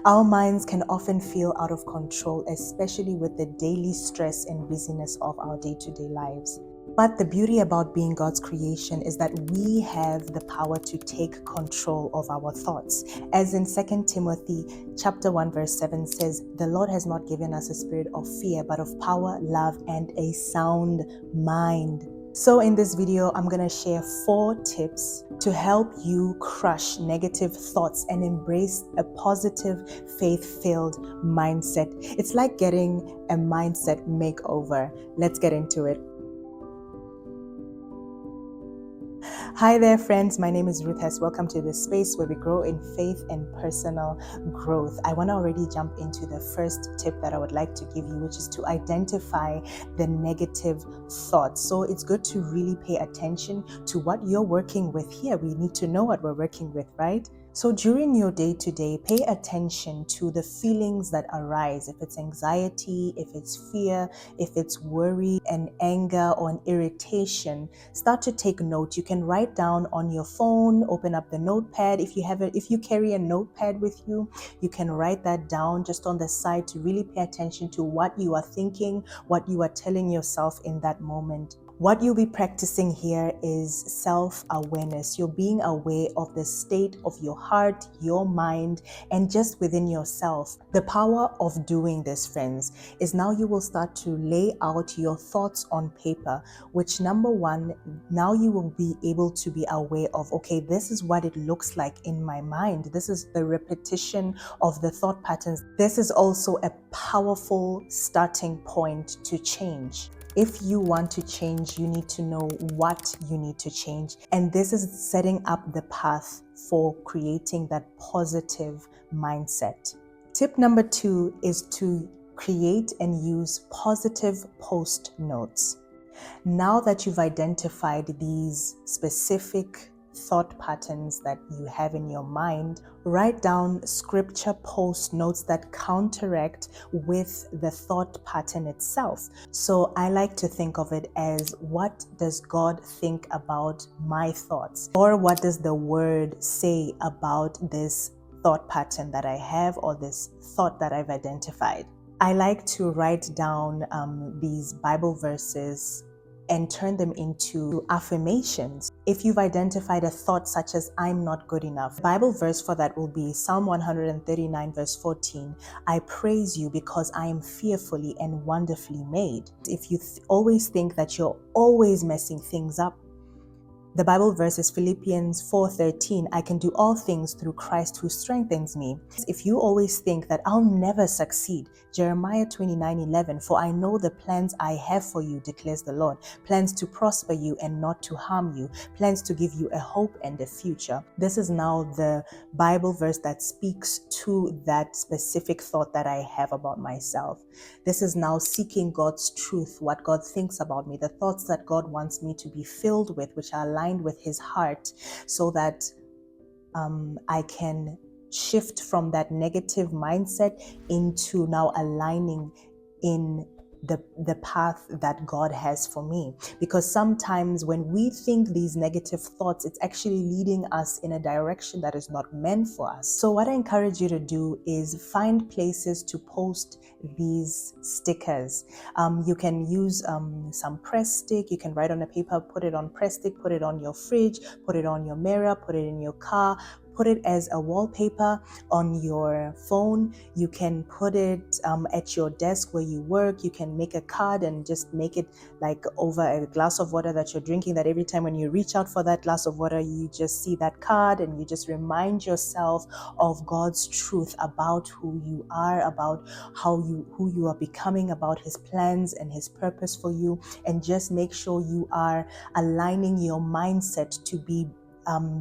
Our minds can often feel out of control, especially with the daily stress and busyness of our day-to-day lives. But the beauty about being God's creation is that we have the power to take control of our thoughts. As in 2 Timothy chapter 1 verse 7 says, "The Lord has not given us a spirit of fear, but of power, love, and a sound mind." So in this video, I'm going to share 4 tips to help you crush negative thoughts and embrace a positive, faith-filled mindset. It's like getting a mindset makeover. Let's get into it. Hi there, friends. My name is Ruth Hess. Welcome to this space where we grow in faith and personal growth. I want to already jump into the first tip that I would like to give you, which is to identify the negative thoughts. So it's good to really pay attention to what you're working with here. We need to know what we're working with, right? So during your day-to-day, pay attention to the feelings that arise. If it's anxiety, if it's fear, if it's worry and anger or an irritation, start to take note. You can write down on your phone, open up the notepad. If you carry a notepad with you, you can write that down just on the side to really pay attention to what you are thinking, what you are telling yourself in that moment. What you'll be practicing here is self-awareness. You're being aware of the state of your heart, your mind, and just within yourself. The power of doing this, friends, is now you will start to lay out your thoughts on paper, which number one, now you will be able to be aware of, okay, this is what it looks like in my mind. This is the repetition of the thought patterns. This is also a powerful starting point to change. If you want to change, you need to know what you need to change. And this is setting up the path for creating that positive mindset. Tip number 2 is to create and use positive post notes. Now that you've identified these specific thought patterns that you have in your mind, write down scripture post notes that counteract with the thought pattern itself. So I like to think of it as, what does God think about my thoughts? Or what does the word say about this thought pattern that I have, or this thought that I've identified? I like to write down these Bible verses and turn them into affirmations. If you've identified a thought such as, "I'm not good enough," the Bible verse for that will be Psalm 139 verse 14. "I praise you because I am fearfully and wonderfully made." If you always think that you're always messing things up, the Bible verse is Philippians 4:13. "I can do all things through Christ who strengthens me." If you always think that I'll never succeed, Jeremiah 29:11, "For I know the plans I have for you, declares the Lord, plans to prosper you and not to harm you, plans to give you a hope and a future." This is now the Bible verse that speaks to that specific thought that I have about myself. This is now seeking God's truth, what God thinks about me, the thoughts that God wants me to be filled with, which are aligned with His heart, so that I can shift from that negative mindset into now aligning in the path that God has for me. Because sometimes when we think these negative thoughts, it's actually leading us in a direction that is not meant for us. So what I encourage you to do is find places to post these stickers. You can use some press stick. You can write on a paper, put it on press stick, put it on your fridge, put it on your mirror, put it in your car, put it as a wallpaper on your phone. You can put it at your desk where you work. You can make a card and just make it like over a glass of water that you're drinking, that every time when you reach out for that glass of water, you just see that card and you just remind yourself of God's truth about who you are, about who you are becoming, about His plans and His purpose for you. And just make sure you are aligning your mindset to be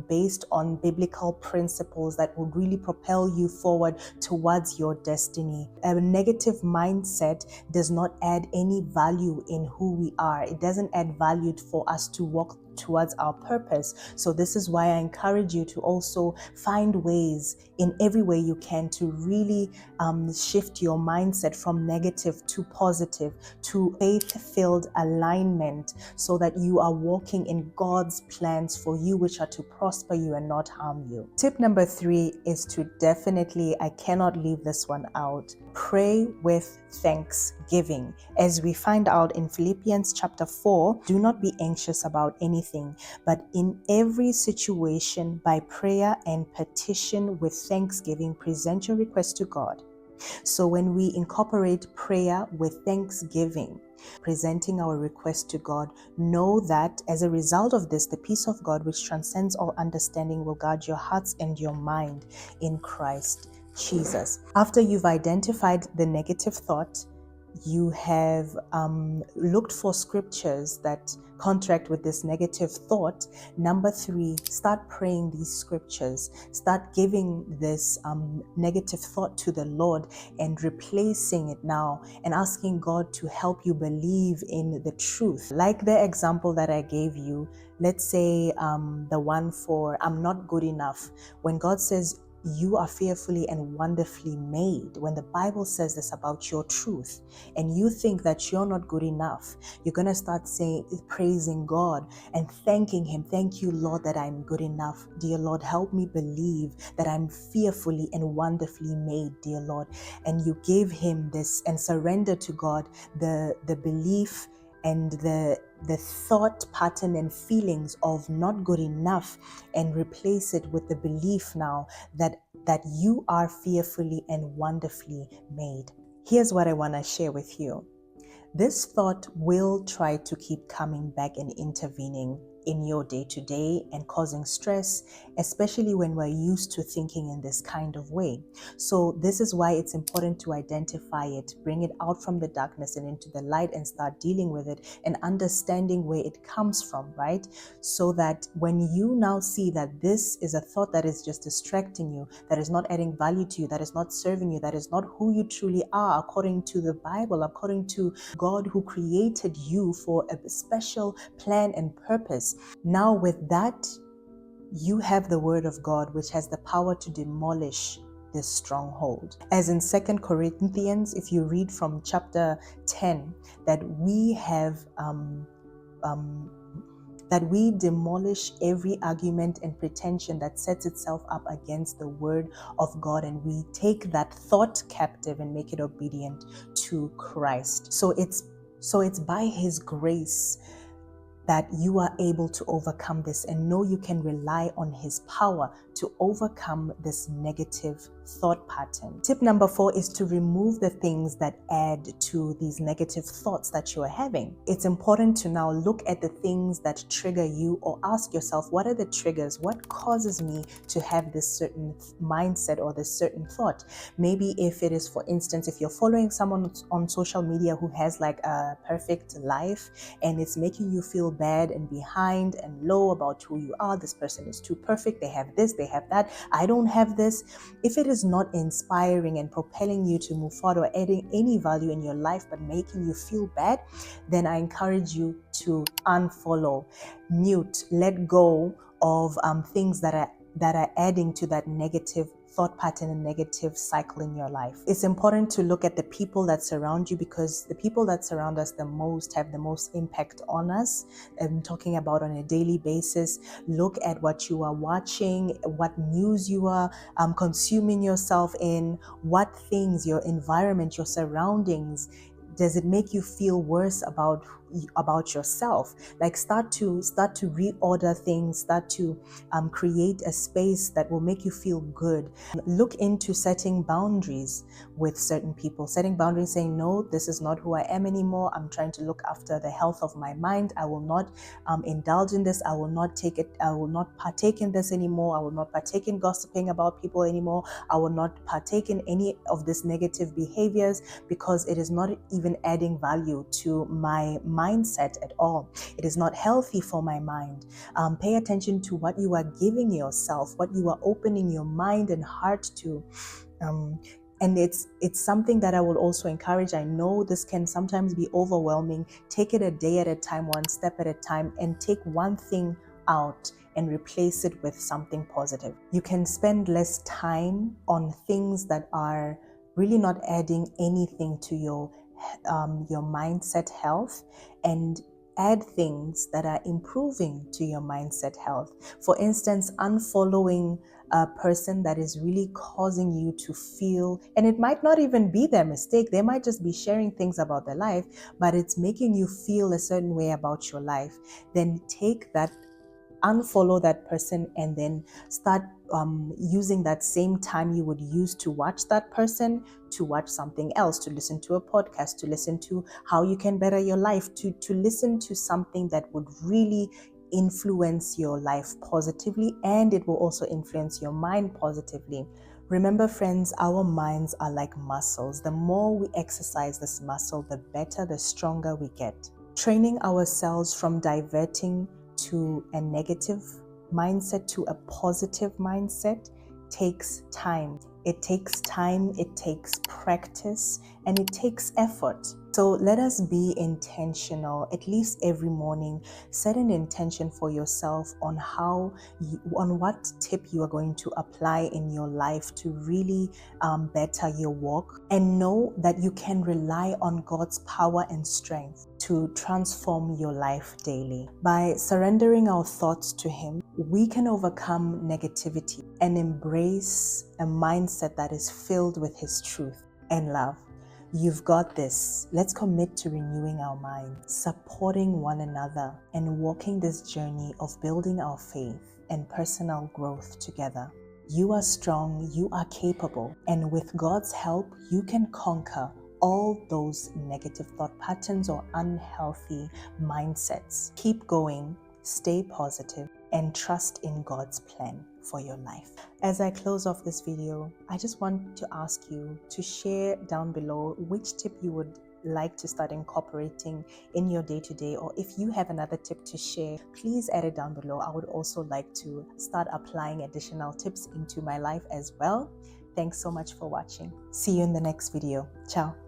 based on biblical principles that will really propel you forward towards your destiny. A negative mindset does not add any value in who we are. It doesn't add value for us to walk towards our purpose. So this is why I encourage you to also find ways in every way you can to really shift your mindset from negative to positive, to faith-filled alignment, so that you are walking in God's plans for you, which are to prosper you and not harm you. Tip number 3 is to definitely, I cannot leave this one out, pray with thanksgiving. As we find out in Philippians chapter 4, do not be anxious about anything, but in every situation, by prayer and petition with thanksgiving, present your request to God. So when we incorporate prayer with thanksgiving, presenting our request to God, know that as a result of this, the peace of God, which transcends all understanding, will guard your hearts and your mind in Christ Jesus. After you've identified the negative thought, you have looked for scriptures that contract with this negative thought. Number 3, start praying these scriptures. Start giving this negative thought to the Lord and replacing it now and asking God to help you believe in the truth. Like the example that I gave you, let's say the one for I'm not good enough. When God says you are fearfully and wonderfully made, when the Bible says this about your truth, and you think that you're not good enough, you're going to start praising God and thanking Him. Thank you, Lord, that I'm good enough. Dear Lord, help me believe that I'm fearfully and wonderfully made, dear Lord. And you give Him this and surrender to God the belief and the thought pattern and feelings of not good enough, and replace it with the belief now that you are fearfully and wonderfully made. Here's what I want to share with you. This thought will try to keep coming back and intervening in your day-to-day and causing stress, especially when we're used to thinking in this kind of way. So this is why it's important to identify it, bring it out from the darkness and into the light, and start dealing with it and understanding where it comes from, right? So that when you now see that this is a thought that is just distracting you, that is not adding value to you, that is not serving you, that is not who you truly are according to the Bible, according to God who created you for a special plan and purpose. Now with that, you have the word of God, which has the power to demolish this stronghold. As in 2 Corinthians, if you read from chapter 10, that we have that we demolish every argument and pretension that sets itself up against the word of God, and we take that thought captive and make it obedient to Christ. So it's by His grace that you are able to overcome this, and know you can rely on His power to overcome this negative thought pattern. Tip number 4 is to remove the things that add to these negative thoughts that you are having. It's important to now look at the things that trigger you, or ask yourself, what are the triggers? What causes me to have this certain mindset or this certain thought? Maybe if it is, for instance, if you're following someone on social media who has like a perfect life and it's making you feel bad and behind and low about who you are, this person is too perfect, they have this, they have that, I don't have this. If it is not inspiring and propelling you to move forward or adding any value in your life but making you feel bad, then I encourage you to unfollow, mute, let go of things that are adding to that negative thought pattern and negative cycle in your life. It's important to look at the people that surround you, because the people that surround us the most have the most impact on us. I'm talking about on a daily basis. Look at what you are watching, what news you are consuming yourself in, what things, your environment, your surroundings, does it make you feel worse about yourself? Like start to reorder things, start to create a space that will make you feel good. Look into setting boundaries with certain people, setting boundaries, saying, no, this is not who I am anymore. I'm trying to look after the health of my mind. I will not indulge in this. I will not partake in this anymore. I will not partake in gossiping about people anymore. I will not partake in any of this negative behaviors, because it is not even adding value to my mindset at all. It is not healthy for my mind. Pay attention to what you are giving yourself, what you are opening your mind and heart to. And it's something that I will also encourage. I know this can sometimes be overwhelming. Take it a day at a time, one step at a time, and take one thing out and replace it with something positive. You can spend less time on things that are really not adding anything to your mindset health, and add things that are improving to your mindset health. For instance, unfollowing a person that is really causing you to feel, and it might not even be their mistake, they might just be sharing things about their life, but it's making you feel a certain way about your life. Then take that, unfollow that person, and then start using that same time you would use to watch that person to watch something else, to listen to a podcast, to listen to how you can better your life, to listen to something that would really influence your life positively, and it will also influence your mind positively. Remember, friends, our minds are like muscles. The more we exercise this muscle, the better, the stronger we get. Training ourselves from diverting to a negative mindset to a positive mindset takes time. It takes time, it takes practice, and it takes effort. So let us be intentional. At least every morning, set an intention for yourself on on what tip you are going to apply in your life to really better your walk, and know that you can rely on God's power and strength to transform your life daily. By surrendering our thoughts to Him, we can overcome negativity and embrace a mindset that is filled with His truth and love. You've got this. Let's commit to renewing our minds, supporting one another, and walking this journey of building our faith and personal growth together. You are strong, you are capable, and with God's help, you can conquer all those negative thought patterns or unhealthy mindsets. Keep going, stay positive, and trust in God's plan for your life. As I close off this video, I just want to ask you to share down below which tip you would like to start incorporating in your day-to-day, or if you have another tip to share, please add it down below. I would also like to start applying additional tips into my life as well. Thanks so much for watching. See you in the next video. Ciao.